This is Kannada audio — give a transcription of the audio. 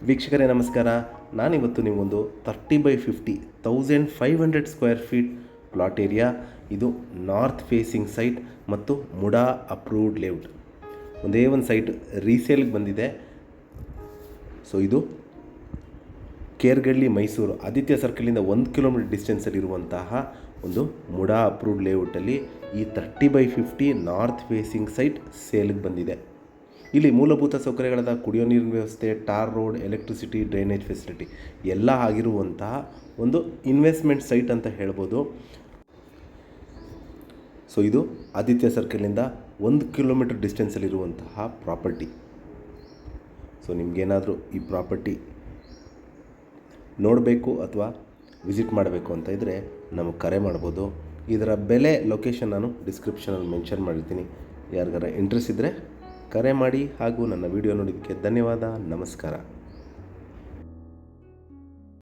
ವೀಕ್ಷಕರೇ ನಮಸ್ಕಾರ. ನಾನಿವತ್ತು ನಿಮಗೊಂದು 30/50 1500 ಸ್ಕ್ವೇರ್ ಫೀಟ್ ಪ್ಲಾಟ್ ಏರಿಯಾ, ಇದು ನಾರ್ತ್ ಫೇಸಿಂಗ್ ಸೈಟ್ ಮತ್ತು ಮುಡಾ ಅಪ್ರೂವ್ಡ್ ಲೇಔಟ್. ಒಂದೇ ಒಂದು ಸೈಟ್ ರೀಸೇಲ್ಗೆ ಬಂದಿದೆ. ಸೊ ಇದು ಕೇರ್ಗಳ್ಳಿ ಮೈಸೂರು ಆದಿತ್ಯ ಸರ್ಕಲಿಂದ 1 ಕಿಲೋಮೀಟರ್ ಡಿಸ್ಟೆನ್ಸಲ್ಲಿರುವಂತಹ ಒಂದು ಮುಡಾ ಅಪ್ರೂವ್ಡ್ ಲೇಔಟಲ್ಲಿ ಈ 30/50 ನಾರ್ತ್ ಫೇಸಿಂಗ್ ಸೈಟ್ ಸೇಲ್ಗೆ ಬಂದಿದೆ. ಇಲ್ಲಿ ಮೂಲಭೂತ ಸೌಕರ್ಯಗಳಾದ ಕುಡಿಯೋ ನೀರಿನ ವ್ಯವಸ್ಥೆ, tar road, electricity, drainage facility ಎಲ್ಲ ಆಗಿರುವಂತಹ ಒಂದು ಇನ್ವೆಸ್ಟ್ಮೆಂಟ್ ಸೈಟ್ ಅಂತ ಹೇಳ್ಬೋದು. ಸೊ ಇದು ಆದಿತ್ಯ ಸರ್ಕಲಿಂದ 1 ಕಿಲೋಮೀಟರ್ ಡಿಸ್ಟೆನ್ಸಲ್ಲಿರುವಂತಹ ಪ್ರಾಪರ್ಟಿ. ಸೊ ನಿಮಗೇನಾದರೂ ಈ ಪ್ರಾಪರ್ಟಿ ನೋಡಬೇಕು ಅಥವಾ ವಿಸಿಟ್ ಮಾಡಬೇಕು ಅಂತ ಇದ್ದರೆ ನಮಗೆ ಕರೆ ಮಾಡ್ಬೋದು. ಇದರ ಬೆಲೆ, ಲೊಕೇಶನ್ ನಾನು ಡಿಸ್ಕ್ರಿಪ್ಷನಲ್ಲಿ ಮೆನ್ಷನ್ ಮಾಡಿರ್ತೀನಿ. ಯಾರಿಗಾರ ಇಂಟ್ರೆಸ್ಟ್ ಇದ್ದರೆ ಕರೆ ಮಾಡಿ. ಹಾಗೂ ನನ್ನ ವಿಡಿಯೋ ನೋಡಿದ್ದಕ್ಕೆ ಧನ್ಯವಾದ. ನಮಸ್ಕಾರ.